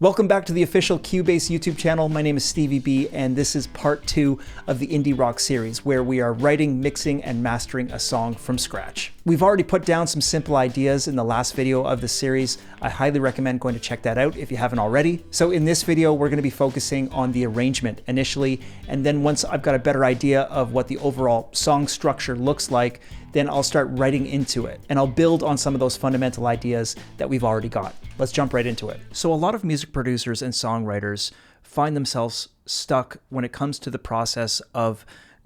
Welcome back to the official Cubase YouTube channel. My name is Stevie B, and this is part 2 of the Indie Rock series, where we are writing, mixing, and mastering a song from scratch. We've already put down some simple ideas in the last video of the series. I highly recommend going to check that out if you haven't already. So in this video, we're going to be focusing on the arrangement initially, and then once I've got a better idea of what the overall song structure looks like, then I'll start writing into it, and I'll build on some of those fundamental ideas that we've already got. Let's jump right into it. So a lot of music producers and songwriters find themselves stuck when it comes to the process of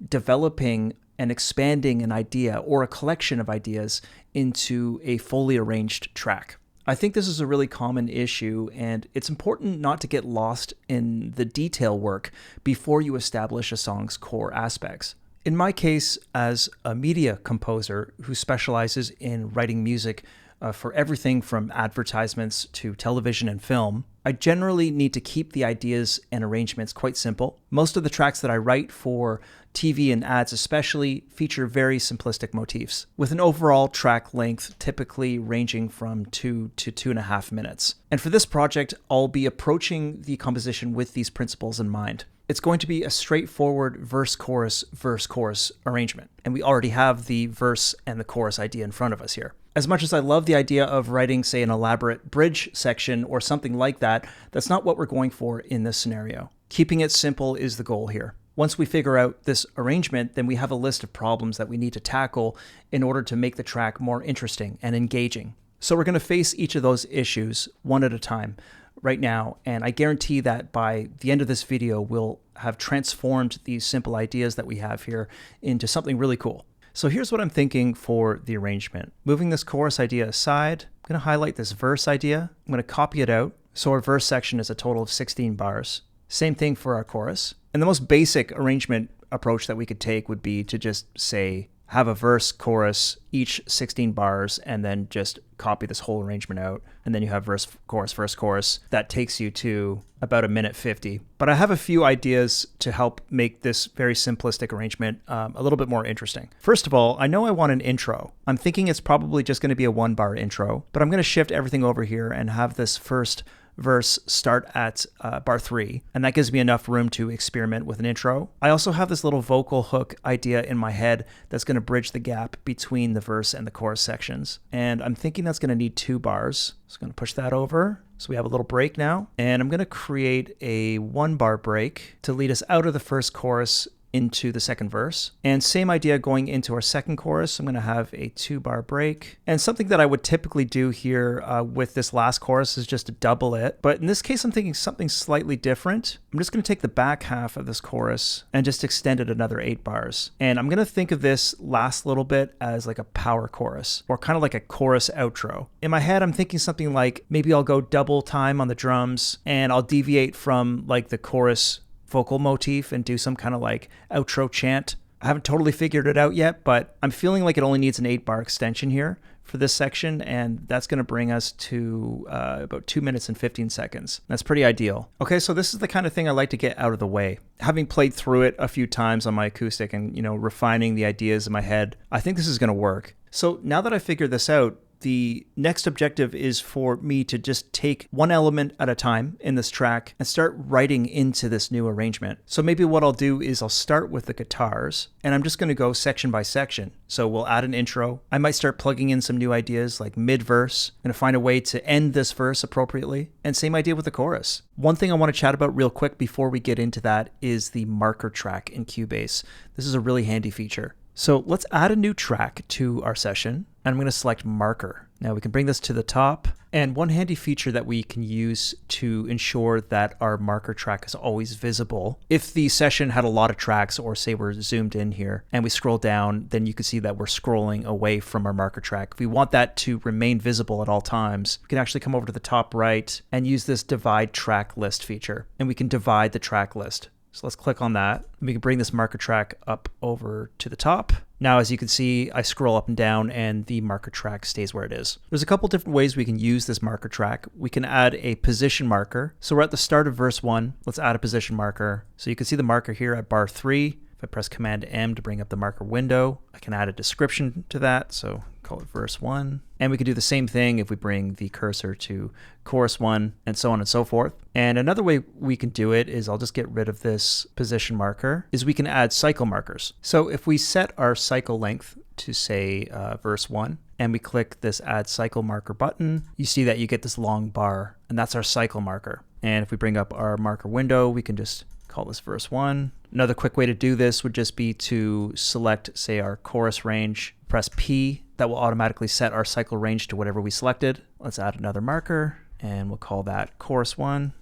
developing and expanding an idea or a collection of ideas into a fully arranged track. I think this is a really common issue, and it's important not to get lost in the detail work before you establish a song's core aspects. In my case, as a media composer who specializes in writing music for everything from advertisements to television and film, I generally need to keep the ideas and arrangements quite simple. Most of the tracks that I write for TV and ads especially feature very simplistic motifs, with an overall track length typically ranging from 2 to 2.5 minutes. And for this project, I'll be approaching the composition with these principles in mind. It's going to be a straightforward verse-chorus arrangement, and we already have the verse and the chorus idea in front of us here. As much as I love the idea of writing, say, an elaborate bridge section or something like that, that's not what we're going for in this scenario. Keeping it simple is the goal here. Once we figure out this arrangement, then we have a list of problems that we need to tackle in order to make the track more interesting and engaging. So we're going to face each of those issues one at a time right now, and I guarantee that by the end of this video, we'll have transformed these simple ideas that we have here into something really cool. So here's what I'm thinking for the arrangement. Moving this chorus idea aside, I'm going to highlight this verse idea. I'm going to copy it out. So our verse section is a total of 16 bars. Same thing for our chorus. And the most basic arrangement approach that we could take would be to just say, have a verse, chorus, each 16 bars, and then just copy this whole arrangement out. And then you have verse, chorus. That takes you to about 1:50. But I have a few ideas to help make this very simplistic arrangement a little bit more interesting. First of all, I know I want an intro. I'm thinking it's probably just going to be a 1-bar intro, but I'm going to shift everything over here and have this first verse start at bar 3, and that gives me enough room to experiment with an intro. I also have this little vocal hook idea in my head that's going to bridge the gap between the verse and the chorus sections, and I'm thinking that's going to need 2 bars. So I'm going to push that over. So we have a little break now, and I'm going to create a 1-bar break to lead us out of the first chorus into the second verse. And same idea going into our second chorus. I'm going to have a 2-bar break. And something that I would typically do here with this last chorus is just to double it. But in this case, I'm thinking something slightly different. I'm just going to take the back half of this chorus and just extend it another 8 bars. And I'm going to think of this last little bit as like a power chorus, or kind of like a chorus outro. In my head, I'm thinking something like maybe I'll go double time on the drums, and I'll deviate from like the chorus vocal motif and do some kind of like outro chant. I haven't totally figured it out yet, but I'm feeling like it only needs an 8-bar extension here for this section, and that's going to bring us to about 2 minutes and 15 seconds. That's pretty ideal. Okay, so this is the kind of thing I like to get out of the way. Having played through it a few times on my acoustic and, refining the ideas in my head, I think this is going to work. So now that I figured this out, the next objective is for me to just take one element at a time in this track and start writing into this new arrangement. So maybe what I'll do is I'll start with the guitars, and I'm just going to go section by section. So we'll add an intro. I might start plugging in some new ideas like mid-verse. I'm going to find a way to end this verse appropriately. And same idea with the chorus. One thing I want to chat about real quick before we get into that is the marker track in Cubase. This is a really handy feature. So let's add a new track to our session, and I'm going to select marker. Now we can bring this to the top, and one handy feature that we can use to ensure that our marker track is always visible. If the session had a lot of tracks, or say we're zoomed in here and we scroll down, then you can see that we're scrolling away from our marker track. If we want that to remain visible at all times, we can actually come over to the top right and use this divide track list feature, and we can divide the track list. So let's click on that. We can bring this marker track up over to the top. Now, as you can see, I scroll up and down and the marker track stays where it is. There's a couple different ways we can use this marker track. We can add a position marker. So we're at the start of verse 1. Let's add a position marker. So you can see the marker here at bar 3. If I press Command M to bring up the marker window, I can add a description to that. So call it verse 1. And we can do the same thing if we bring the cursor to chorus 1 and so on and so forth. And another way we can do it is, I'll just get rid of this position marker, is we can add cycle markers. So if we set our cycle length to say verse 1, and we click this add cycle marker button, you see that you get this long bar, and that's our cycle marker. And if we bring up our marker window, we can just call this verse 1. Another quick way to do this would just be to select, say, our chorus range, press P. That will automatically set our cycle range to whatever we selected. Let's add another marker, and we'll call that chorus 1.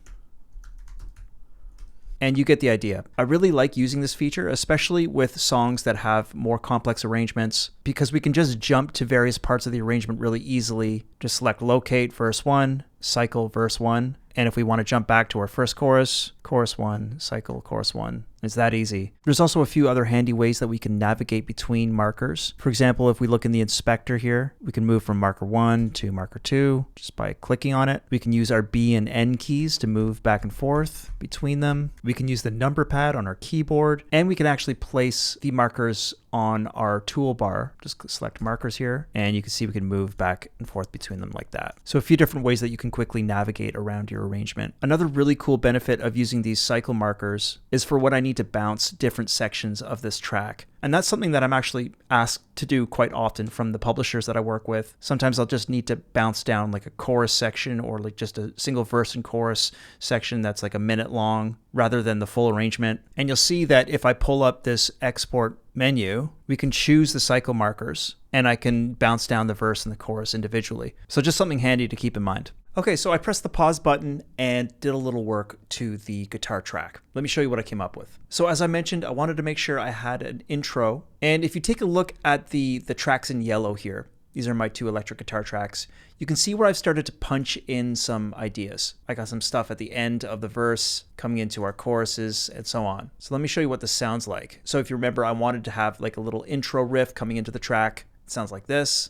And you get the idea. I really like using this feature, especially with songs that have more complex arrangements, because we can just jump to various parts of the arrangement really easily. Just select locate verse 1, cycle verse 1. And if we want to jump back to our first chorus, chorus 1, cycle, chorus 1. It's that easy. There's also a few other handy ways that we can navigate between markers. For example, if we look in the inspector here, we can move from marker 1 to marker 2 just by clicking on it. We can use our B and N keys to move back and forth between them. We can use the number pad on our keyboard, and we can actually place the markers on our toolbar. Just select markers here, and you can see we can move back and forth between them like that. So a few different ways that you can quickly navigate around your arrangement. Another really cool benefit of using these cycle markers is for when I need to bounce different sections of this track. And that's something that I'm actually asked to do quite often from the publishers that I work with. Sometimes I'll just need to bounce down like a chorus section, or like just a single verse and chorus section that's like a minute long rather than the full arrangement. And you'll see that if I pull up this export menu, we can choose the cycle markers, and I can bounce down the verse and the chorus individually. So just something handy to keep in mind. Okay, so I pressed the pause button and did a little work to the guitar track. Let me show you what I came up with. So as I mentioned, I wanted to make sure I had an intro. And if you take a look at the tracks in yellow here, these are my 2 electric guitar tracks, you can see where I've started to punch in some ideas. I got some stuff at the end of the verse, coming into our choruses, and so on. So let me show you what this sounds like. So if you remember, I wanted to have like a little intro riff coming into the track. It sounds like this.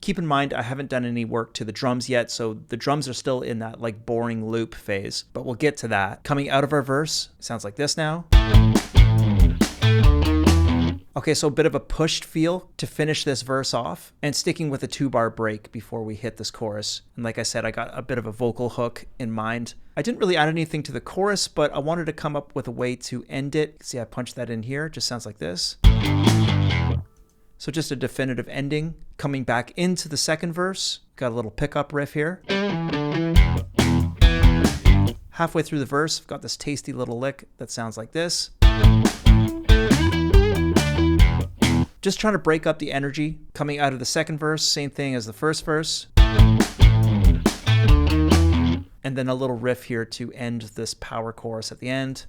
Keep in mind, I haven't done any work to the drums yet, so the drums are still in that like boring loop phase, but we'll get to that. Coming out of our verse, sounds like this now. Okay, so a bit of a pushed feel to finish this verse off, and sticking with a 2-bar break before we hit this chorus. And like I said, I got a bit of a vocal hook in mind. I didn't really add anything to the chorus, but I wanted to come up with a way to end it. See, I punched that in here. It just sounds like this. So just a definitive ending. Coming back into the second verse, got a little pickup riff here. Halfway through the verse, I've got this tasty little lick that sounds like this. Just trying to break up the energy. Coming out of the second verse, same thing as the first verse. And then a little riff here to end this power chorus at the end.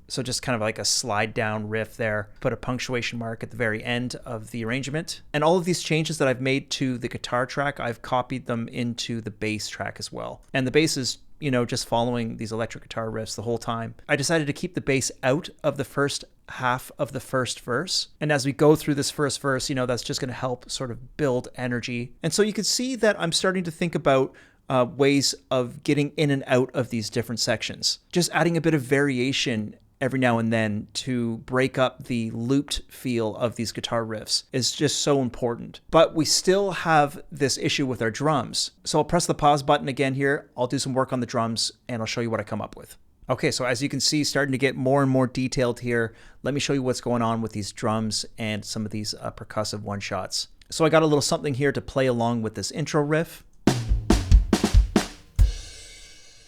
So just kind of like a slide down riff there. Put a punctuation mark at the very end of the arrangement. And all of these changes that I've made to the guitar track, I've copied them into the bass track as well. And the bass is, you know, just following these electric guitar riffs the whole time. I decided to keep the bass out of the first half of the first verse. And as we go through this first verse, you know, that's just going to help sort of build energy. And so you can see that I'm starting to think about ways of getting in and out of these different sections. Just adding a bit of variation every now and then to break up the looped feel of these guitar riffs is just so important. But we still have this issue with our drums. So I'll press the pause button again here. I'll do some work on the drums and I'll show you what I come up with. Okay, so as you can see, starting to get more and more detailed here. Let me show you what's going on with these drums and some of these percussive one-shots. So I got a little something here to play along with this intro riff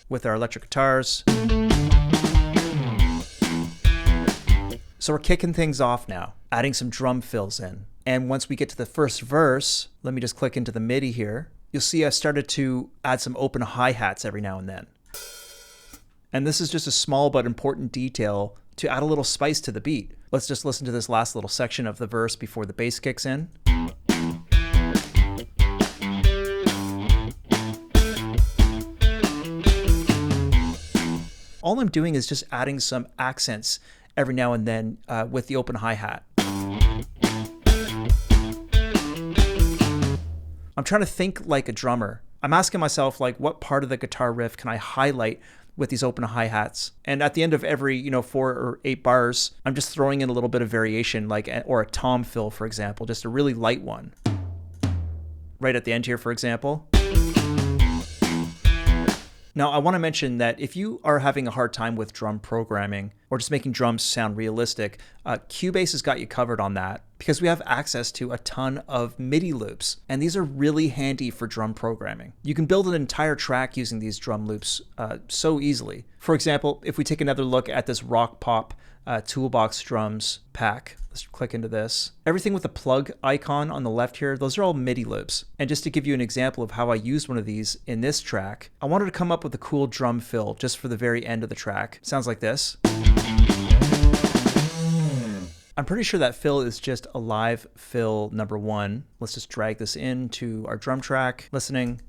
with our electric guitars. So we're kicking things off now, adding some drum fills in. And once we get to the first verse, let me just click into the MIDI here. You'll see I started to add some open hi-hats every now and then. And this is just a small but important detail to add a little spice to the beat. Let's just listen to this last little section of the verse before the bass kicks in. All I'm doing is just adding some accents every now and then with the open hi-hat. I'm trying to think like a drummer. I'm asking myself, like, what part of the guitar riff can I highlight with these open hi-hats. And at the end of every, 4 or 8 bars, I'm just throwing in a little bit of variation, or a tom fill, for example, just a really light one. Right at the end here, for example. Now, I want to mention that if you are having a hard time with drum programming or just making drums sound realistic, Cubase has got you covered on that because we have access to a ton of MIDI loops, and these are really handy for drum programming. You can build an entire track using these drum loops so easily. For example, if we take another look at this Rock Pop Toolbox Drums pack. Let's click into this. Everything with the plug icon on the left here, those are all MIDI loops. And just to give you an example of how I used one of these in this track, I wanted to come up with a cool drum fill just for the very end of the track. Sounds like this. I'm pretty sure that fill is just a live fill number 1. Let's just drag this into our drum track, listening.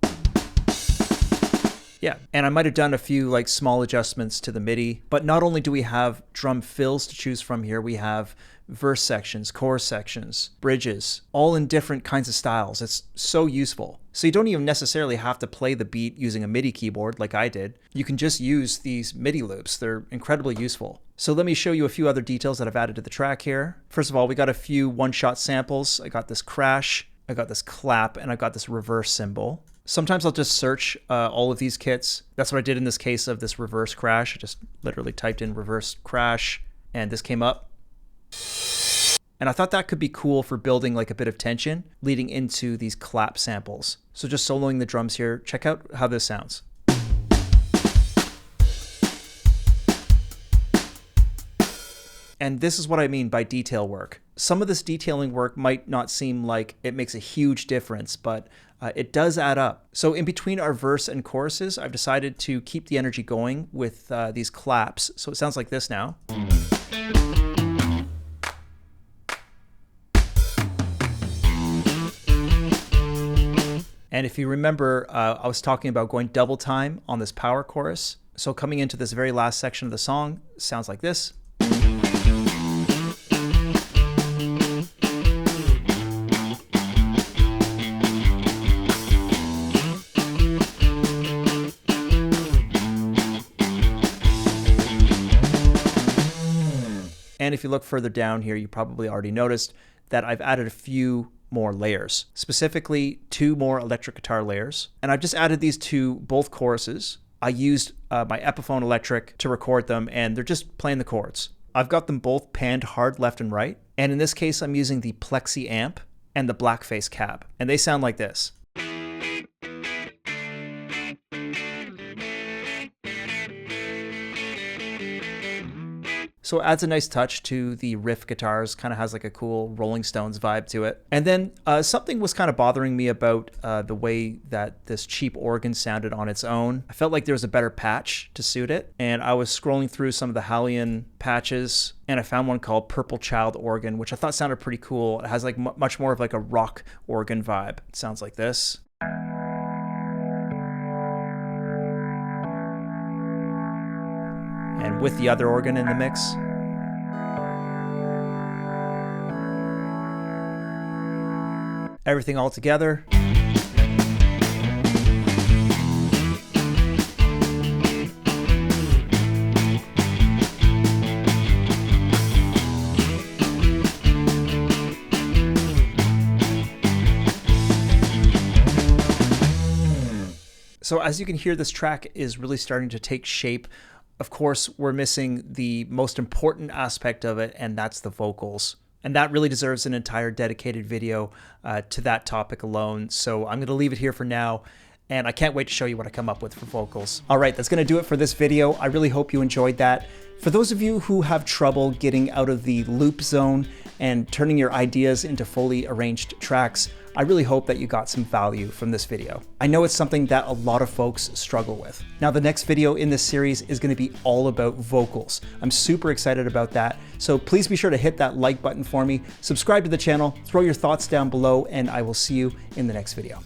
Yeah, and I might have done a few small adjustments to the MIDI, but not only do we have drum fills to choose from here, we have verse sections, chorus sections, bridges, all in different kinds of styles. It's so useful. So you don't even necessarily have to play the beat using a MIDI keyboard like I did. You can just use these MIDI loops. They're incredibly useful. So let me show you a few other details that I've added to the track here. First of all, we got a few one-shot samples. I got this crash, I got this clap, and I got this reverse cymbal. Sometimes I'll just search all of these kits. That's what I did in this case of this reverse crash. I just literally typed in reverse crash and this came up. And I thought that could be cool for building a bit of tension leading into these clap samples. So just soloing the drums here. Check out how this sounds. And this is what I mean by detail work. Some of this detailing work might not seem like it makes a huge difference, but it does add up. So in between our verse and choruses, I've decided to keep the energy going with these claps. So it sounds like this now. And if you remember, I was talking about going double time on this power chorus. So coming into this very last section of the song, sounds like this. And if you look further down here, you probably already noticed that I've added a few more layers, specifically 2 more electric guitar layers. And I've just added these to both choruses. I used my Epiphone electric to record them, and they're just playing the chords. I've got them both panned hard left and right. And in this case, I'm using the Plexi amp and the Blackface cab. And they sound like this. So it adds a nice touch to the riff guitars, kind of has a cool Rolling Stones vibe to it. And then something was kind of bothering me about the way that this cheap organ sounded on its own. I felt like there was a better patch to suit it. And I was scrolling through some of the Hallian patches, and I found one called Purple Child Organ, which I thought sounded pretty cool. It has much more of a rock organ vibe. It sounds like this. And with the other organ in the mix. Everything all together. So as you can hear, this track is really starting to take shape. Of course, we're missing the most important aspect of it, and that's the vocals. And that really deserves an entire dedicated video to that topic alone. So I'm going to leave it here for now, and I can't wait to show you what I come up with for vocals. All right, that's going to do it for this video. I really hope you enjoyed that. For those of you who have trouble getting out of the loop zone and turning your ideas into fully arranged tracks, I really hope that you got some value from this video. I know it's something that a lot of folks struggle with. Now, the next video in this series is going to be all about vocals. I'm super excited about that. So please be sure to hit that like button for me, subscribe to the channel, throw your thoughts down below, and I will see you in the next video.